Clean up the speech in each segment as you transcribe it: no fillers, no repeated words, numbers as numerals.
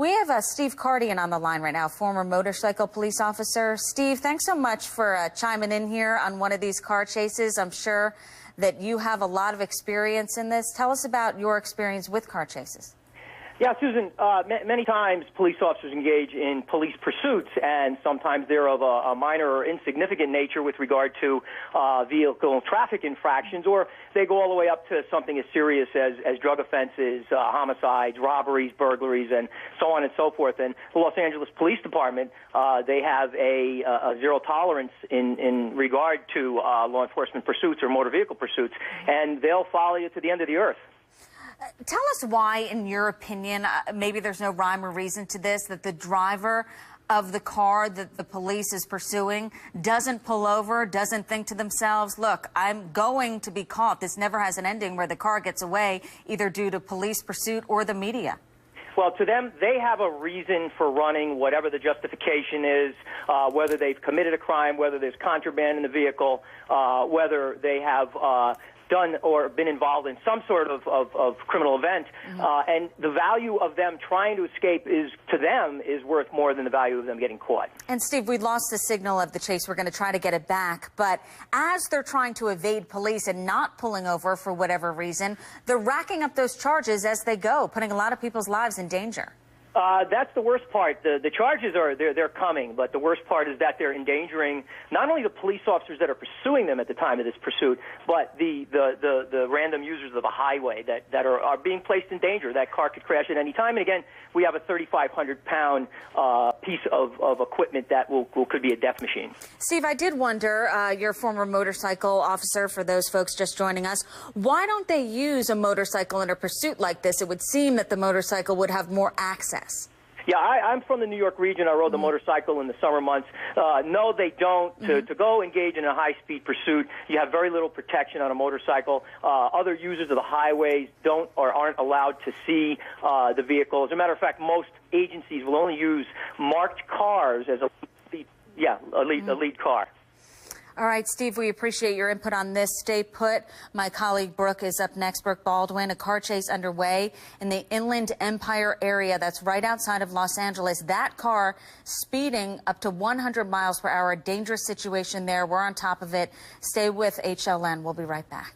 We have Steve Cardian on the line right now, former motorcycle police officer. Steve, thanks so much for chiming in here on one of these car chases. I'm sure that you have a lot of experience in this. Tell us about your experience with car chases. Yeah, Susan, many times police officers engage in police pursuits, and sometimes they're of a minor or insignificant nature with regard to vehicle traffic infractions, or they go all the way up to something as serious as drug offenses, homicides, robberies, burglaries, and so on and so forth. And the Los Angeles Police Department, they have a zero tolerance in regard to law enforcement pursuits or motor vehicle pursuits, and they'll follow you to the end of the earth. Tell us why, in your opinion, maybe there's no rhyme or reason to this, that the driver of the car that the police is pursuing doesn't pull over, doesn't think to themselves, look, I'm going to be caught. This never has an ending where the car gets away, either due to police pursuit or the media. Well, to them, they have a reason for running, whatever the justification is, whether they've committed a crime, whether there's contraband in the vehicle, whether they have done or been involved in some sort of criminal event, and the value of them trying to escape to them is worth more than the value of them getting caught. And Steve, we lost the signal of the chase. We're going to try to get it back. But as they're trying to evade police and not pulling over for whatever reason, they're racking up those charges as they go, putting a lot of people's lives in danger. That's the worst part. The charges are they're coming, but the worst part is that they're endangering not only the police officers that are pursuing them at the time of this pursuit, but the random users of the highway that are being placed in danger. That car could crash at any time. And again, we have a 3,500-pound piece of equipment that could be a death machine. Steve, I did wonder, you're a former motorcycle officer, for those folks just joining us, why don't they use a motorcycle in a pursuit like this? It would seem that the motorcycle would have more access. Yeah, I'm from the New York region. I rode the motorcycle in the summer months. No, they don't. To go engage in a high-speed pursuit, you have very little protection on a motorcycle. Other users of the highways don't or aren't allowed to see the vehicle. As a matter of fact, most agencies will only use marked cars as a lead car. All right, Steve, we appreciate your input on this. Stay put. My colleague Brooke is up next. Brooke Baldwin, a car chase underway in the Inland Empire area that's right outside of Los Angeles. That car speeding up to 100 miles per hour. Dangerous situation there. We're on top of it. Stay with HLN. We'll be right back.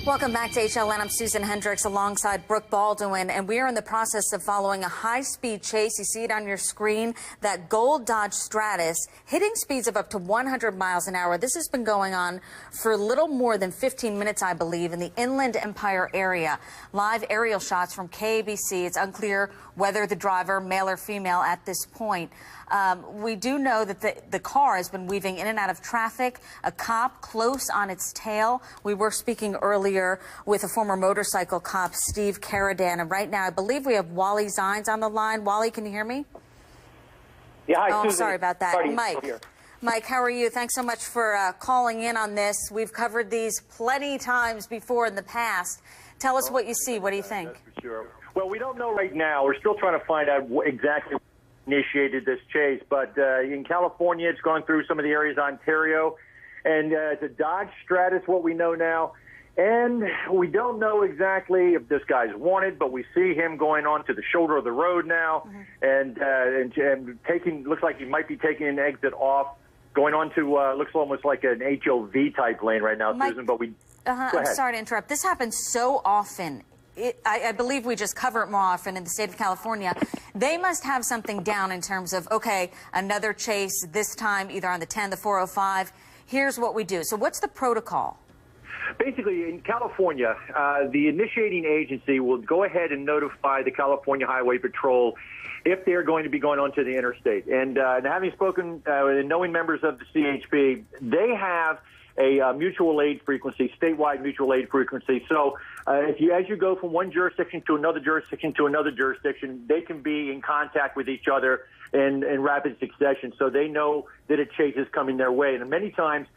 Welcome back to HLN. I'm Susan Hendricks alongside Brooke Baldwin, and we are in the process of following a high-speed chase. You see it on your screen, that gold Dodge Stratus hitting speeds of up to 100 miles an hour. This has been going on for a little more than 15 minutes, I believe, in the Inland Empire area. Live aerial shots from KABC. It's unclear whether the driver, male or female, at this point. We do know that the car has been weaving in and out of traffic, a cop close on its tail. We were speaking earlier with a former motorcycle cop, Steve Cardian, and right now I believe we have Wally Zines on the line. Wally, can you hear me? Yeah, hi, oh, Susan. Sorry about that. Mike, how are you? Thanks so much for calling in on this. We've covered these plenty times before in the past. Tell us what you see. What do you think? That's for sure. Well, we don't know right now. We're still trying to find out exactly what initiated this chase, but in California, it's gone through some of the areas of Ontario, and it's a Dodge Stratus, what we know now, and we don't know exactly if this guy's wanted, but we see him going on to the shoulder of the road now, and taking, looks like he might be taking an exit off, going on to, looks almost like an HOV type lane right now, Mike, Susan, but we... I'm sorry to interrupt. This happens so often. I believe we just cover it more often in the state of California. They must have something down in terms of, okay, another chase, this time either on the 10, the 405. Here's what we do. So what's the protocol? Basically, in California, the initiating agency will go ahead and notify the California Highway Patrol if they're going to be going onto the interstate. And having spoken and knowing members of the CHP, they have a mutual aid frequency, statewide mutual aid frequency. So as you go from one jurisdiction to another jurisdiction, they can be in contact with each other in rapid succession. So they know that a chase is coming their way. And many times,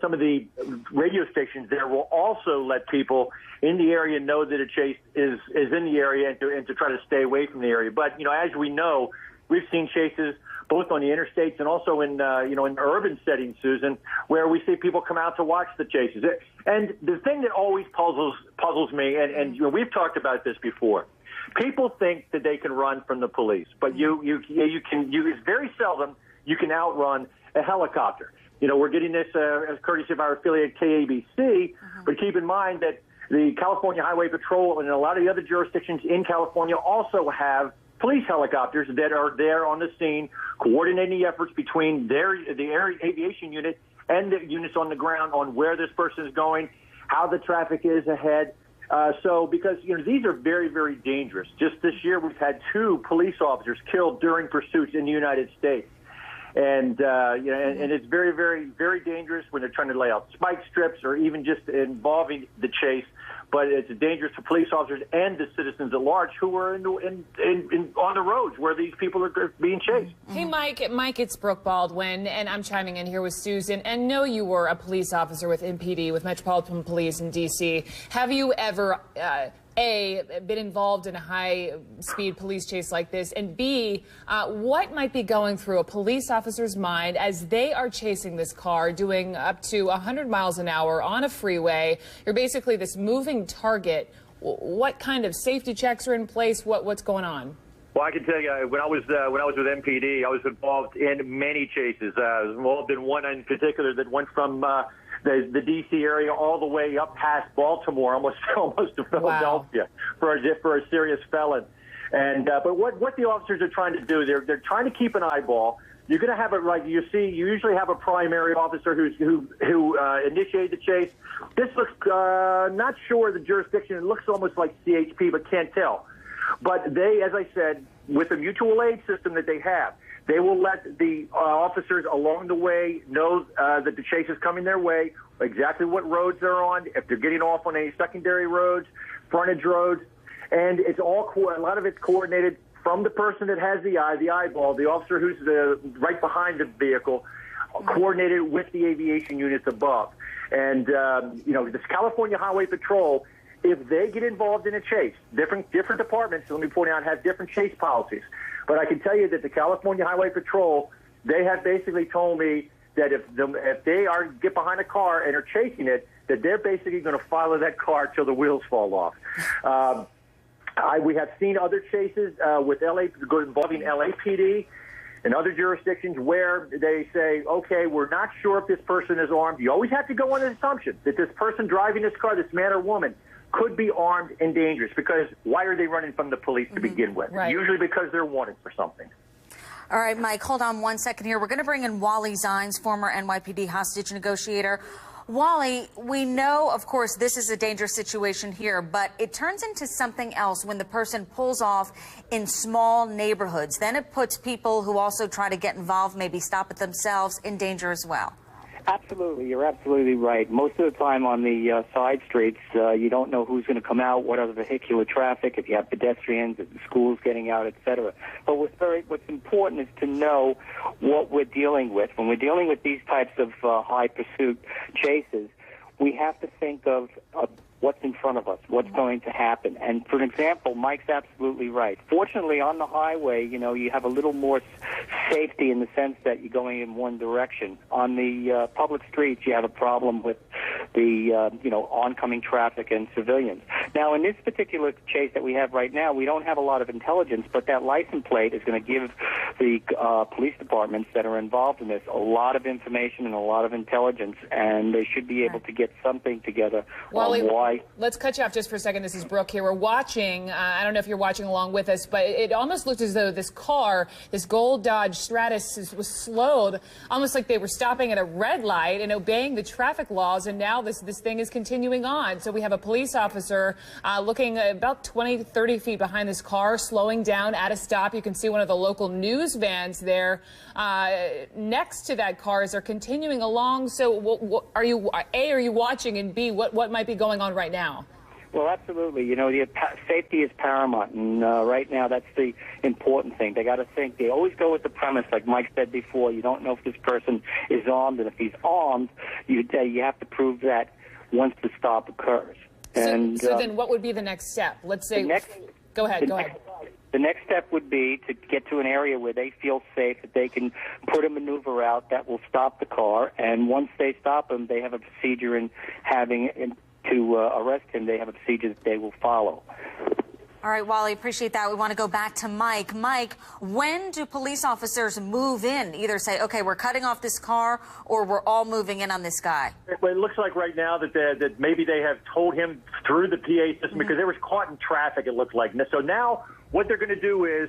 some of the radio stations there will also let people in the area know that a chase is in the area and to try to stay away from the area. But, you know, as we know, we've seen chases both on the interstates and also in in urban settings, Susan, where we see people come out to watch the chases. And the thing that always puzzles me, and we've talked about this before. People think that they can run from the police, but it's very seldom you can outrun a helicopter. We're getting this as courtesy of our affiliate KABC, but keep in mind that the California Highway Patrol and a lot of the other jurisdictions in California also have police helicopters that are there on the scene, coordinating the efforts between the air aviation unit and the units on the ground on where this person is going, how the traffic is ahead. Because these are very, very dangerous. Just this year, we've had 2 police officers killed during pursuits in the United States. And and it's very, very, very dangerous when they're trying to lay out spike strips or even just involving the chase. But it's dangerous to police officers and the citizens at large who are on the roads where these people are being chased. Hey, Mike, it's Brooke Baldwin, and I'm chiming in here with Susan. And know you were a police officer with MPD, with Metropolitan Police in D.C. Have you ever, A, been involved in a high-speed police chase like this, and B, what might be going through a police officer's mind as they are chasing this car, doing up to 100 miles an hour on a freeway? You're basically this moving target. What kind of safety checks are in place? What's going on? Well, I can tell you, when I was with MPD, I was involved in many chases. I was involved in one in particular that went from the D.C. area all the way up past Baltimore, almost to Philadelphia, for a serious felon. And but what the officers are trying to do, they're trying to keep an eyeball. You're going to have it right. You usually have a primary officer who initiated the chase. This looks not sure the jurisdiction. It looks almost like CHP, but can't tell. But they, as I said, with the mutual aid system that they have, they will let the officers along the way know that the chase is coming their way, exactly what roads they're on, if they're getting off on any secondary roads, frontage roads, and it's all a lot of it's coordinated from the person that has the eyeball, the officer who's right behind the vehicle, coordinated with the aviation units above. And this California Highway Patrol, if they get involved in a chase, different departments, let me point out, have different chase policies. But I can tell you that the California Highway Patrol, they have basically told me that if they get behind a car and are chasing it, that they're basically going to follow that car till the wheels fall off. We have seen other chases with involving LAPD and other jurisdictions where they say, okay, we're not sure if this person is armed. You always have to go on an assumption that this person driving this car, this man or woman, could be armed and dangerous, because why are they running from the police to begin with? Right. Usually because they're wanted for something. All right, Mike, hold on one second here. We're going to bring in Wally Zines, former NYPD hostage negotiator. Wally, we know, of course, this is a dangerous situation here, but it turns into something else when the person pulls off in small neighborhoods. Then it puts people who also try to get involved, maybe stop it themselves, in danger as well. Absolutely. You're absolutely right. Most of the time on the side streets, you don't know who's going to come out, what other vehicular traffic, if you have pedestrians, if the school's getting out, et cetera. But what's important is to know what we're dealing with. When we're dealing with these types of high pursuit chases, we have to think of what's in front of us, what's going to happen. And for example, Mike's absolutely right. Fortunately, on the highway, you have a little more safety in the sense that you're going in one direction. On the public streets, you have a problem with the, oncoming traffic and civilians. Now, in this particular chase that we have right now, we don't have a lot of intelligence, but that license plate is going to give the police departments that are involved in this a lot of information and a lot of intelligence, and they should be able to get something together on why. Let's cut you off just for a second. This is Brooke here. We're watching, I don't know if you're watching along with us, but it almost looked as though this car, this gold Dodge Stratus, was slowed, almost like they were stopping at a red light and obeying the traffic laws, and now this thing is continuing on. So we have a police officer looking about 20, 30 feet behind this car, slowing down at a stop. You can see one of the local news vans there next to that car as they're continuing along. So are you watching, and B, what might be going on right now? Well, absolutely. The safety is paramount, and right now that's the important thing. They got to think. They always go with the premise, like Mike said before. You don't know if this person is armed, and if he's armed, you have to prove that once the stop occurs. So then, what would be the next step? Let's say. Go ahead. The next step would be to get to an area where they feel safe, that they can put a maneuver out that will stop the car. And once they stop him, they have a procedure in to arrest him. They have a procedure that they will follow. All right, Wally, appreciate that. We want to go back to Mike. Mike, when do police officers move in? Either say, okay, we're cutting off this car, or we're all moving in on this guy? Well, it looks like right now that maybe they have told him through the PA system because they were caught in traffic, it looked like. So now what they're going to do is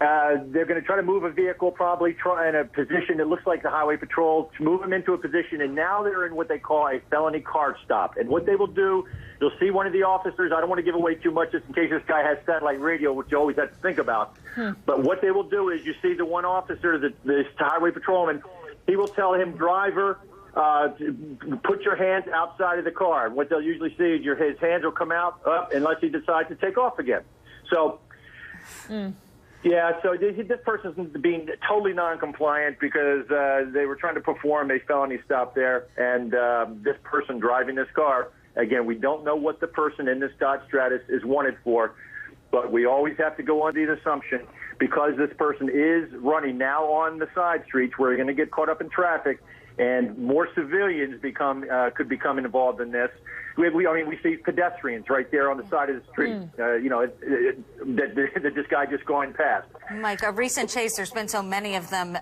they're going to try to move a vehicle, probably try in a position that looks like the Highway Patrol, to move them into a position, and now they're in what they call a felony car stop. And what they will do, you'll see one of the officers, I don't want to give away too much just in case this guy has satellite radio, which you always have to think about. But what they will do is you see the one officer, this Highway Patrolman, he will tell him, driver, put your hands outside of the car. And what they'll usually see is his hands will come out up unless he decides to take off again. So... Yeah, so this person's being totally non-compliant because they were trying to perform a felony stop there, and this person driving this car, again, we don't know what the person in this Dodge Stratus is wanted for, but we always have to go on the assumption because this person is running now on the side streets where they're going to get caught up in traffic, and more civilians could become involved in this. We see pedestrians right there on the side of the street, that this guy just going past. Mike, a recent chase, there's been so many of them.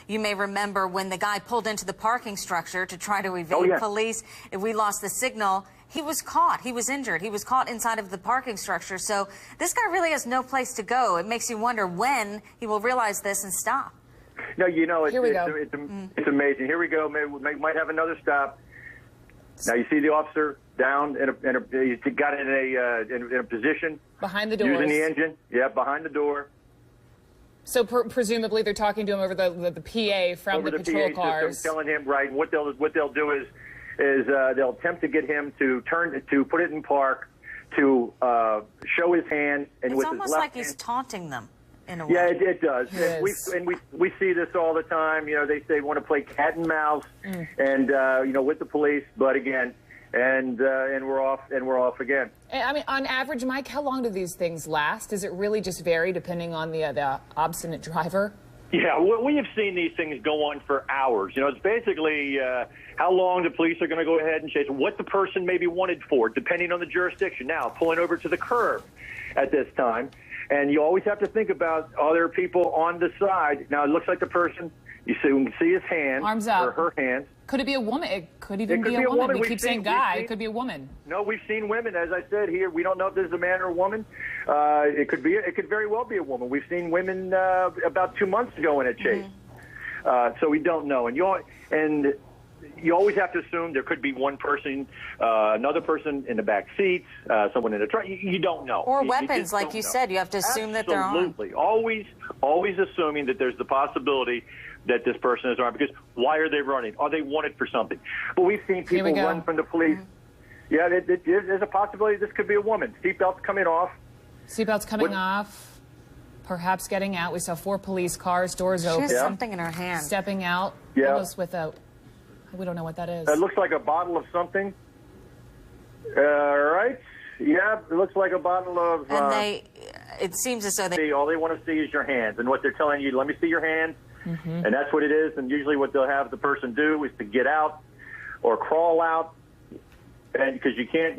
You may remember when the guy pulled into the parking structure to try to evade police. If we lost the signal, he was caught. He was injured. He was caught inside of the parking structure. So this guy really has no place to go. It makes you wonder when he will realize this and stop. No, it's amazing. Here we go. Maybe we might have another stop. Now you see the officer down he's got in a position behind the doors, using the engine. Yeah, behind the door. So presumably they're talking to him over the PA from the patrol cars, system, telling him right. What they'll do is they'll attempt to get him to put it in park, to show his hand, and it's with almost his left like he's hand, taunting them. In a way. Yeah, it does. Yes. And we see this all the time. They want to play cat and mouse, and with the police. But again, and we're off again. I mean, on average, Mike, how long do these things last? Does it really just vary depending on the obstinate driver? Yeah, we have seen these things go on for hours. It's basically how long the police are going to go ahead and chase, what the person may be wanted for, depending on the jurisdiction. Now, pulling over to the curb at this time. And you always have to think about other people on the side. Now, it looks like the person, we can see his hands. Arms up. Or her hands. Could it be a woman? It could even be a woman. We keep saying guy. It could be a woman. No, we've seen women. As I said here, we don't know if this is a man or a woman. It could very well be a woman. We've seen women about 2 months ago in a chase. So we don't know. And you always have to assume there could be one person, another person in the back seats, someone in the truck. You don't know. Or weapons, like you said. You have to assume that they're armed. Absolutely. Always assuming that there's the possibility that this person is armed. Because why are they running? Are they wanted for something? But we've seen people run from the police. Yeah, there's a possibility this could be a woman. Seatbelts coming off. Seatbelts coming off. Perhaps getting out. We saw 4 police cars, doors open. She has something in her hand. Stepping out. Yeah. Almost with a... We don't know what that is. It looks like a bottle of something. Right? Yeah, it looks like a bottle of... And it seems as though all they want to see is your hands. And what they're telling you, let me see your hands. And that's what it is. And usually what they'll have the person do is to get out or crawl out. And because you can't,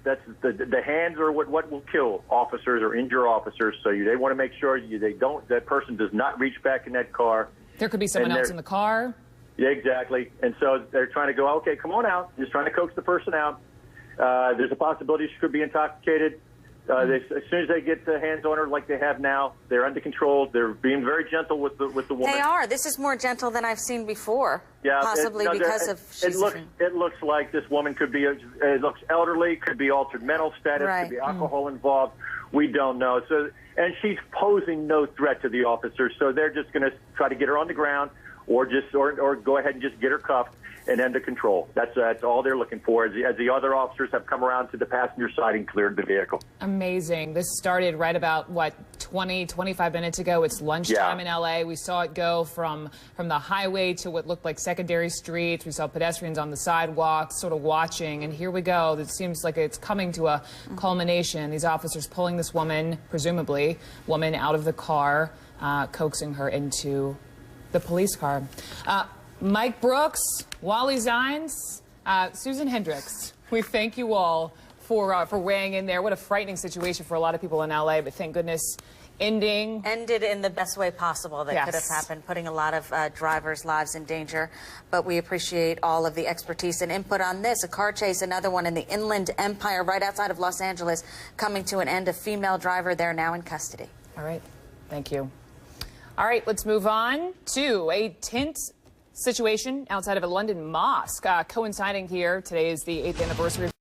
that's the hands are what will kill officers or injure officers. So they want to make sure that person does not reach back in that car. There could be someone else in the car. Yeah, exactly. And so they're trying to go, okay, come on out. Just trying to coax the person out. There's a possibility she could be intoxicated. As soon as they get the hands on her like they have now, they're under control. They're being very gentle with the woman. They are. This is more gentle than I've seen before. Yeah, possibly because of... It looks like this woman could be, it looks elderly, could be altered mental status, could be alcohol involved. We don't know. And she's posing no threat to the officers, so they're just going to try to get her on the ground or go ahead and just get her cuffed. and end the control. That's all they're looking for, as the other officers have come around to the passenger side and cleared the vehicle. Amazing. This started right about, 25 minutes ago. It's lunchtime in L.A. We saw it go from the highway to what looked like secondary streets. We saw pedestrians on the sidewalks sort of watching, and here we go. It seems like it's coming to a culmination. These officers pulling this woman, presumably, out of the car, coaxing her into the police car. Mike Brooks, Wally Zines, Susan Hendricks, we thank you all for weighing in there. What a frightening situation for a lot of people in L.A., but thank goodness ended in the best way possible that could have happened, putting a lot of drivers' lives in danger. But we appreciate all of the expertise and input on this. A car chase, another one in the Inland Empire right outside of Los Angeles, coming to an end. A female driver there now in custody. All right. Thank you. All right, let's move on to a tense situation outside of a London mosque. Coinciding here, today is the 8th anniversary of